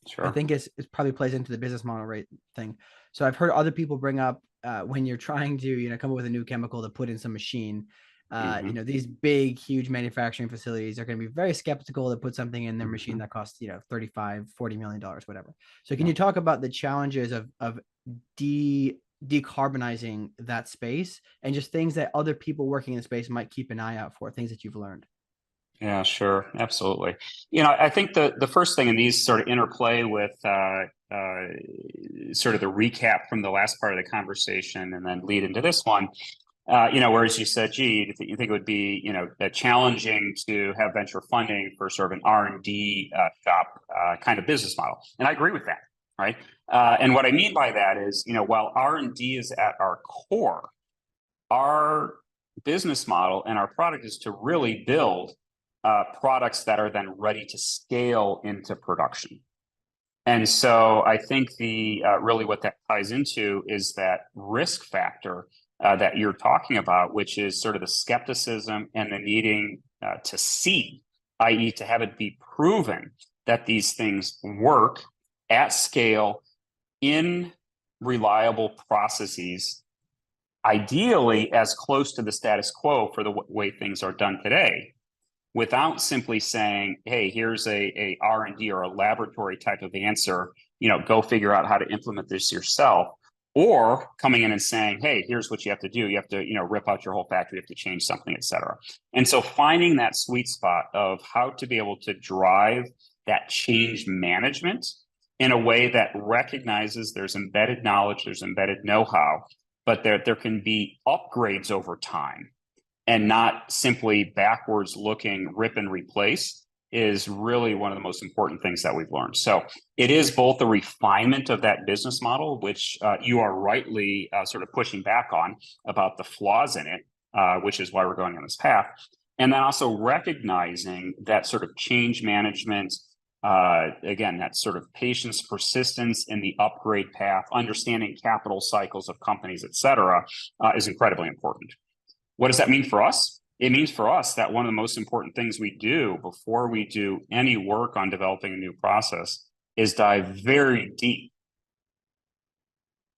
Sure. I think it probably plays into the business model rate thing. So I've heard other people bring up when you're trying to, come up with a new chemical to put in some machine, these big, huge manufacturing facilities are going to be very skeptical to put something in their machine that costs, $35, $40 million, whatever. So can you talk about the challenges of decarbonizing that space and just things that other people working in the space might keep an eye out for, things that you've learned? Yeah, sure. Absolutely. I think the first thing, in these sort of interplay with sort of the recap from the last part of the conversation and then lead into this one, whereas you said, gee, you think it would be, challenging to have venture funding for sort of an R&D shop kind of business model. And I agree with that, right? And what I mean by that is, while R&D is at our core, our business model and our product is to really build products that are then ready to scale into production. And so I think the really what that ties into is that risk factor that you're talking about, which is sort of the skepticism and the needing to see, i.e. to have it be proven that these things work at scale in reliable processes, ideally as close to the status quo for the way things are done today, without simply saying, hey, here's a R&D or a laboratory type of answer, go figure out how to implement this yourself, or coming in and saying, hey, here's what you have to do. You have to, rip out your whole factory, you have to change something, et cetera. And so finding that sweet spot of how to be able to drive that change management in a way that recognizes there's embedded knowledge, there's embedded know-how, but there can be upgrades over time, and not simply backwards looking rip and replace, is really one of the most important things that we've learned. So it is both a refinement of that business model, which you are rightly sort of pushing back on about the flaws in it, which is why we're going on this path. And then also recognizing that sort of change management, again, that sort of patience, persistence in the upgrade path, understanding capital cycles of companies, et cetera, is incredibly important. What does that mean for us? It means for us that one of the most important things we do before we do any work on developing a new process is dive very deep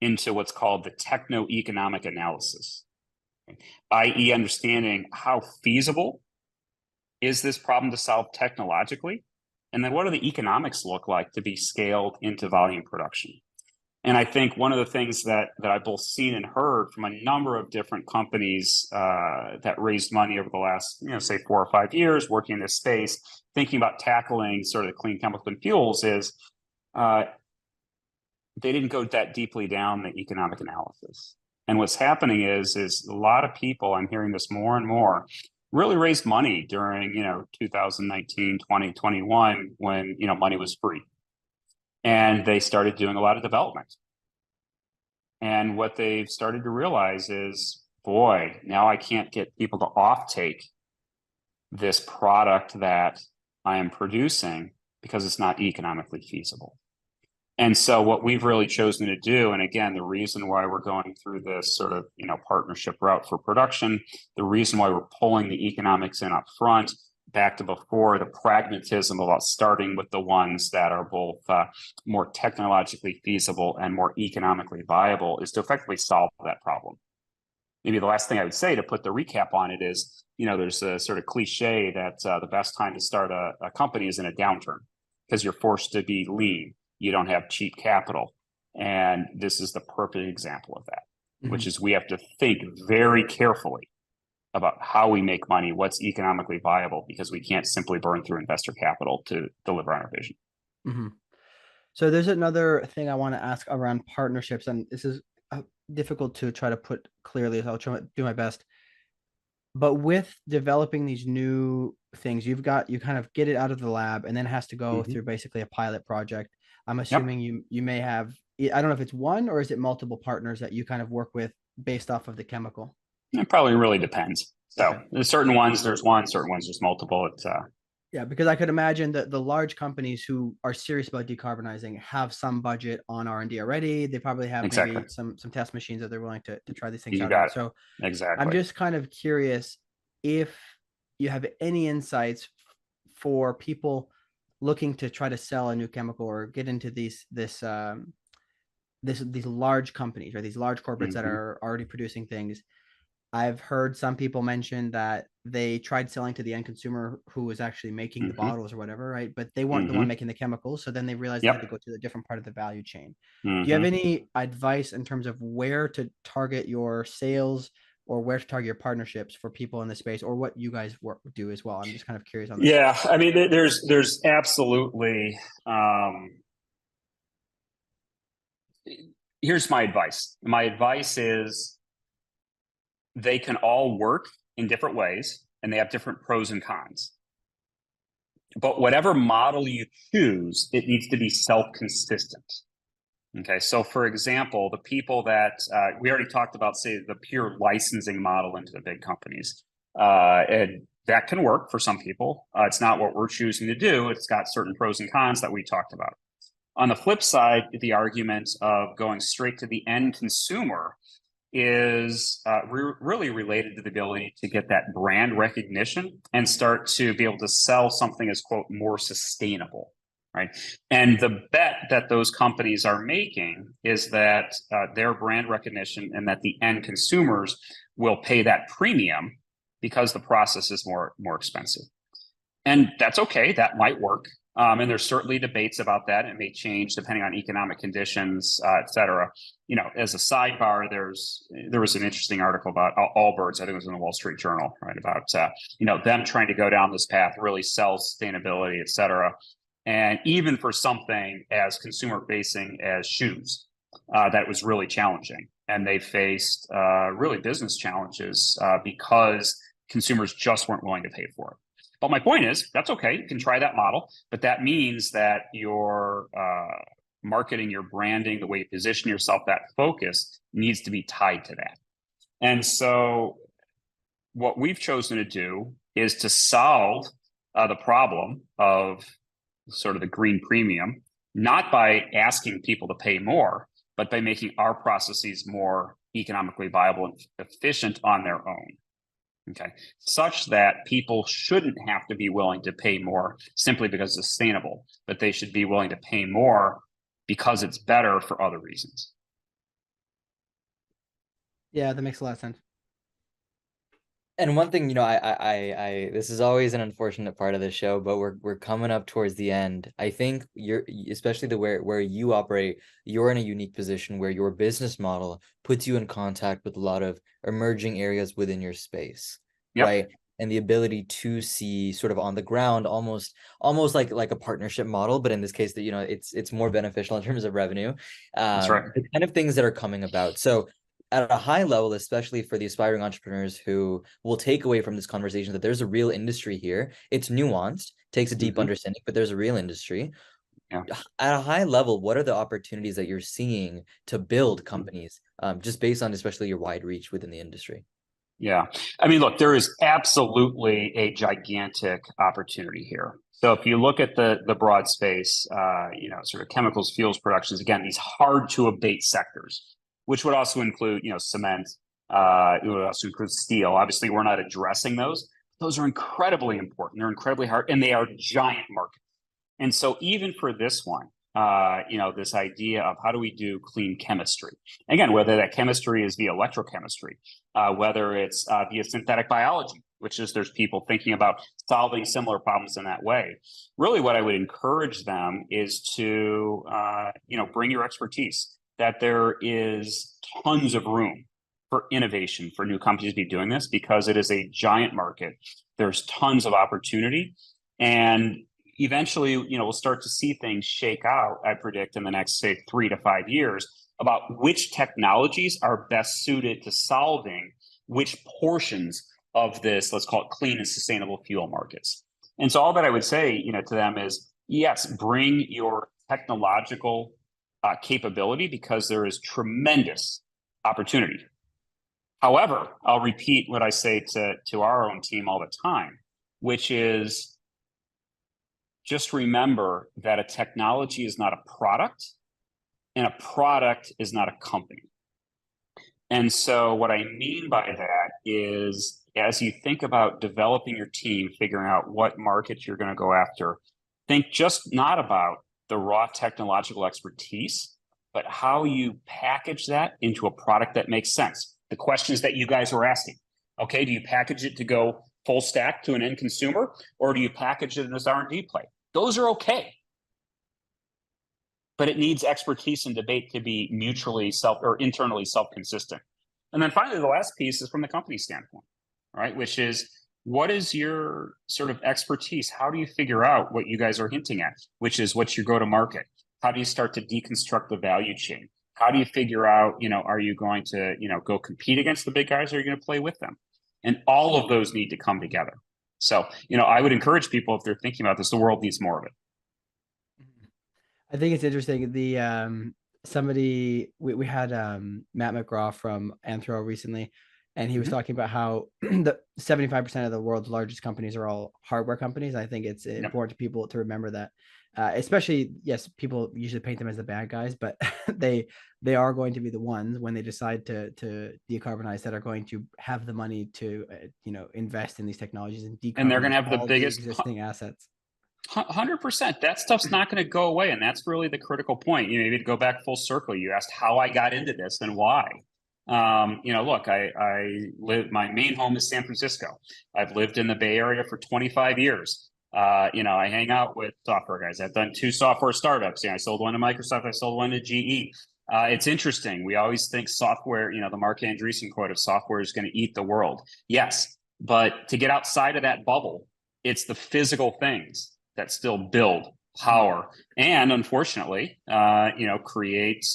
into what's called the techno-economic analysis, i.e. understanding how feasible is this problem to solve technologically, and then what do the economics look like to be scaled into volume production. And I think one of the things that I've both seen and heard from a number of different companies that raised money over the last, say 4 or 5 years working in this space, thinking about tackling sort of the clean chemicals and fuels, is they didn't go that deeply down the economic analysis. And what's happening is a lot of people, I'm hearing this more and more, really raised money during, 2019, 2021, when, money was free. And they started doing a lot of development. And what they've started to realize is, boy, now I can't get people to offtake this product that I am producing because it's not economically feasible. And so what we've really chosen to do, and again, the reason why we're going through this sort of, partnership route for production, the reason why we're pulling the economics in up front, back to before, the pragmatism about starting with the ones that are both more technologically feasible and more economically viable, is to effectively solve that problem. maybe the last thing I would say to put the recap on it is, there's a sort of cliche that the best time to start a company is in a downturn because you're forced to be lean. You don't have cheap capital. And this is the perfect example of that, which is we have to think very carefully about how we make money, what's economically viable, because we can't simply burn through investor capital to deliver on our vision. So there's another thing I want to ask around partnerships, and this is difficult to try to put clearly, so I'll try to do my best. But with developing these new things, you kind of get it out of the lab and then it has to go through basically a pilot project. I'm assuming you may have, I don't know if it's one or is it multiple partners that you kind of work with based off of the chemical? It probably really depends. So there's certain ones, there's multiple. It's yeah, because I could imagine that the large companies who are serious about decarbonizing have some budget on R&D already. They probably have maybe some test machines that they're willing to try these things out. So I'm just kind of curious if you have any insights for people looking to try to sell a new chemical or get into these large companies, right? These large corporates that are already producing things. I've heard some people mention that they tried selling to the end consumer who was actually making the bottles or whatever, right? But they weren't the one making the chemicals. So then they realized they had to go to a different part of the value chain. Do you have any advice in terms of where to target your sales or where to target your partnerships for people in the space, or what you guys do as well? I'm just kind of curious on that. Yeah, I mean, there's absolutely. Here's my advice. My advice is they can all work in different ways and they have different pros and cons. But whatever model you choose, it needs to be self-consistent. Okay, so for example, the people that we already talked about, say, the pure licensing model into the big companies, and that can work for some people. It's not what we're choosing to do. It's got certain pros and cons that we talked about. On the flip side, the argument of going straight to the end consumer is really related to the ability to get that brand recognition and start to be able to sell something as, quote, more sustainable, right? And the bet that those companies are making is that their brand recognition and that the end consumers will pay that premium because the process is more expensive. And that's okay, that might work. And there's certainly debates about that. It may change depending on economic conditions, et cetera. As a sidebar, there was an interesting article about Allbirds, I think it was in the Wall Street Journal, right? About, them trying to go down this path, really sell sustainability, et cetera. And even for something as consumer facing as shoes, that was really challenging. And they faced really business challenges because consumers just weren't willing to pay for it. But my point is, that's okay. You can try that model, but that means that your marketing, your branding, the way you position yourself, that focus needs to be tied to that. And so what we've chosen to do is to solve the problem of sort of the green premium, not by asking people to pay more, but by making our processes more economically viable and efficient on their own. Okay, such that people shouldn't have to be willing to pay more simply because it's sustainable, but they should be willing to pay more because it's better for other reasons. Yeah, that makes a lot of sense. And one thing, I this is always an unfortunate part of the show, but we're coming up towards the end. I think you're, especially where you operate, you're in a unique position where your business model puts you in contact with a lot of emerging areas within your space, right? And the ability to see sort of on the ground, almost like a partnership model, but in this case, that it's more beneficial in terms of revenue. That's right. The kind of things that are coming about. So at a high level, especially for the aspiring entrepreneurs who will take away from this conversation that there's a real industry here. It's nuanced, takes a deep understanding, but there's a real industry. Yeah. At a high level, what are the opportunities that you're seeing to build companies, just based on especially your wide reach within the industry? Yeah, I mean, look, there is absolutely a gigantic opportunity here. So if you look at the broad space, sort of chemicals, fuels, productions, again, these hard to abate sectors, which would also include, cement, it would also include steel. Obviously, we're not addressing those. Those are incredibly important. They're incredibly hard, and they are giant markets. And so even for this one, this idea of how do we do clean chemistry? Again, whether that chemistry is via electrochemistry, whether it's via synthetic biology, which is there's people thinking about solving similar problems in that way. Really, what I would encourage them is to, bring your expertise, that there is tons of room for innovation for new companies to be doing this because it is a giant market. There's tons of opportunity. And eventually, we'll start to see things shake out, I predict, in the next, say, 3 to 5 years about which technologies are best suited to solving which portions of this, let's call it clean and sustainable fuel markets. And so all that I would say, to them is, yes, bring your technological capability because there is tremendous opportunity. However, I'll repeat what I say to our own team all the time, which is just remember that a technology is not a product and a product is not a company. And so what I mean by that is as you think about developing your team, figuring out what markets you're going to go after, think just not about the raw technological expertise, but how you package that into a product that makes sense. The questions that you guys were asking. Okay, do you package it to go full stack to an end consumer, or do you package it as R&D play? Those are okay. But it needs expertise and debate to be mutually internally self-consistent. And then finally, the last piece is from the company standpoint, right? Which is, what is your sort of expertise? How do you figure out what you guys are hinting at, which is what's your go-to-market? How do you start to deconstruct the value chain? How do you figure out, are you going to, go compete against the big guys, or are you going to play with them? And all of those need to come together. So, I would encourage people, if they're thinking about this, the world needs more of it. I think it's interesting. The we had Matt McGraw from Anthro recently, and he was talking about how the 75% of the world's largest companies are all hardware companies. I think it's important to people to remember that, especially, yes, people usually paint them as the bad guys, but they are going to be the ones when they decide to decarbonize that are going to have the money to invest in these technologies and decarbonize, and they're going to have the biggest existing assets. 100%. That stuff's not going to go away, and that's really the critical point. Maybe to go back full circle, you asked how I got into this and why. Look, I live. My main home is San Francisco. I've lived in the Bay Area for 25 years. I hang out with software guys. I've done 2 software startups. I sold one to Microsoft. I sold one to GE. It's interesting. We always think software. The Mark Andreessen quote of software is going to eat the world. Yes, but to get outside of that bubble, it's the physical things that still build power and, unfortunately, create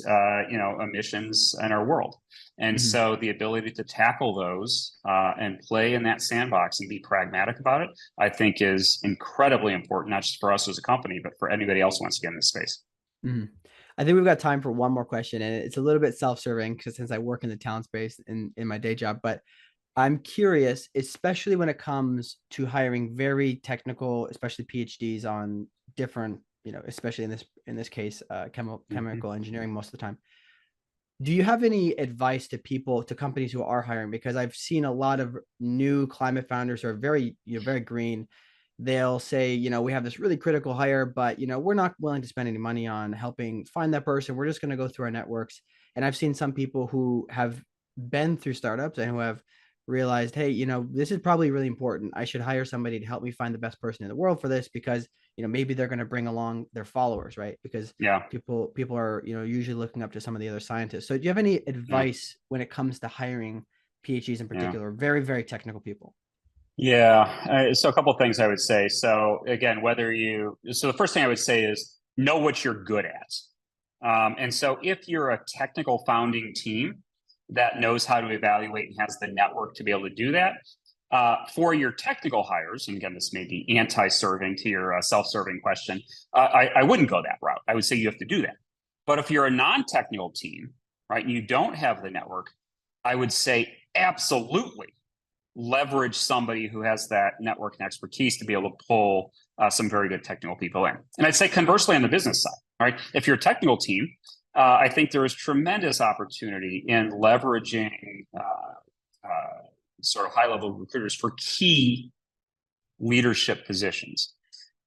emissions in our world. And so the ability to tackle those and play in that sandbox and be pragmatic about it, I think, is incredibly important, not just for us as a company, but for anybody else who wants to get in this space. I think we've got time for one more question, and it's a little bit self-serving because since I work in the talent space in my day job, but I'm curious, especially when it comes to hiring very technical, especially PhDs on different, especially in this case, chemical engineering most of the time. Do you have any advice to companies who are hiring? Because I've seen a lot of new climate founders who are very, very green. They'll say, we have this really critical hire, but, we're not willing to spend any money on helping find that person. We're just going to go through our networks. And I've seen some people who have been through startups and who have realized, hey, this is probably really important. I should hire somebody to help me find the best person in the world for this because, maybe they're going to bring along their followers, right? Because people are, usually looking up to some of the other scientists. So do you have any advice when it comes to hiring PhDs in particular, very, very technical people? Yeah. So a couple of things I would say. So again, the first thing I would say is know what you're good at. And so if you're a technical founding team that knows how to evaluate and has the network to be able to do that, for your technical hires, and again, this may be anti-serving to your self-serving question, I wouldn't go that route. I would say you have to do that. But if you're a non-technical team, right, and you don't have the network, I would say absolutely leverage somebody who has that network and expertise to be able to pull some very good technical people in. And I'd say conversely on the business side, right? If you're a technical team, I think there is tremendous opportunity in leveraging sort of high-level recruiters for key leadership positions.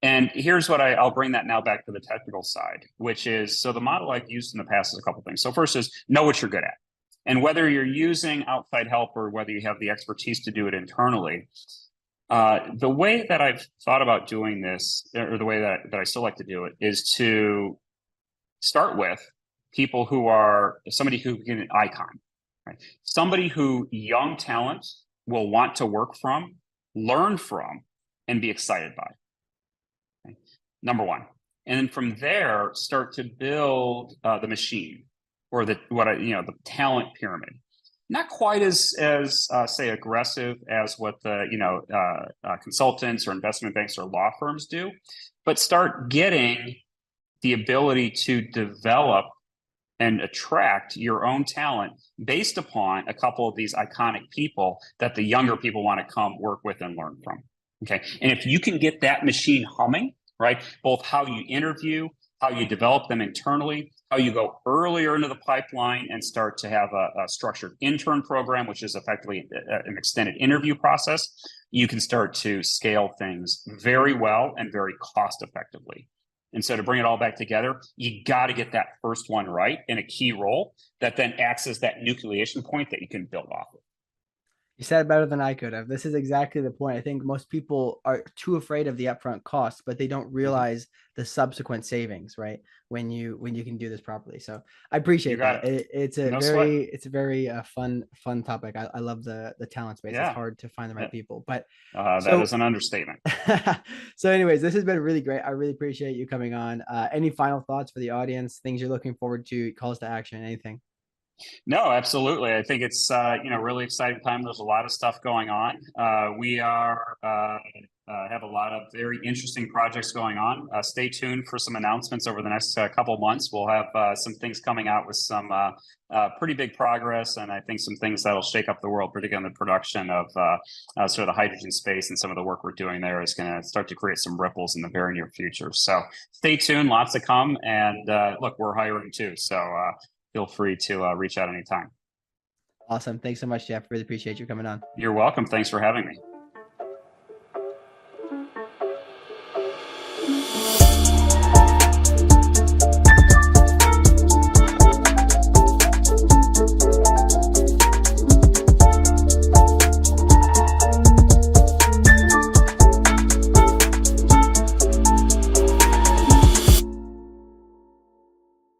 And here's what I'll bring that now back to the technical side, which is, so the model I've used in the past is a couple things. So first is know what you're good at. And whether you're using outside help or whether you have the expertise to do it internally, the way that I've thought about doing this, or the way that I still like to do it, is to start with people who are somebody who can an icon, right? Somebody who young talent will want to work from, learn from, and be excited by. Okay? Number one. And then from there, start to build the machine, or the talent pyramid. Not quite as say aggressive as what the consultants or investment banks or law firms do, but start getting the ability to develop and attract your own talent based upon a couple of these iconic people that the younger people want to come work with and learn from. Okay, and if you can get that machine humming, right, both how you interview, how you develop them internally, how you go earlier into the pipeline and start to have a structured intern program, which is effectively an extended interview process, you can start to scale things very well and very cost effectively. And so to bring it all back together, you got to get that first one right in a key role that then acts as that nucleation point that you can build off of. You said it better than I could have. This is exactly the point. I think most people are too afraid of the upfront costs, but they don't realize the subsequent savings, right? When you can do this properly. So I appreciate that. It's a very fun topic. I love the talent space. Yeah. It's hard to find the right people, but that is an understatement. So anyways, this has been really great. I really appreciate you coming on. Any final thoughts for the audience, things you're looking forward to, calls to action, anything? No, absolutely. I think it's really exciting time. There's a lot of stuff going on. We are have a lot of very interesting projects going on. Stay tuned for some announcements over the next couple of months. We'll have some things coming out with some pretty big progress, and I think some things that'll shake up the world, particularly in the production of sort of the hydrogen space, and some of the work we're doing there is going to start to create some ripples in the very near future. So stay tuned, lots to come. And look, we're hiring too. So feel free to reach out anytime. Awesome. Thanks so much, Jeff. Really appreciate you coming on. You're welcome. Thanks for having me.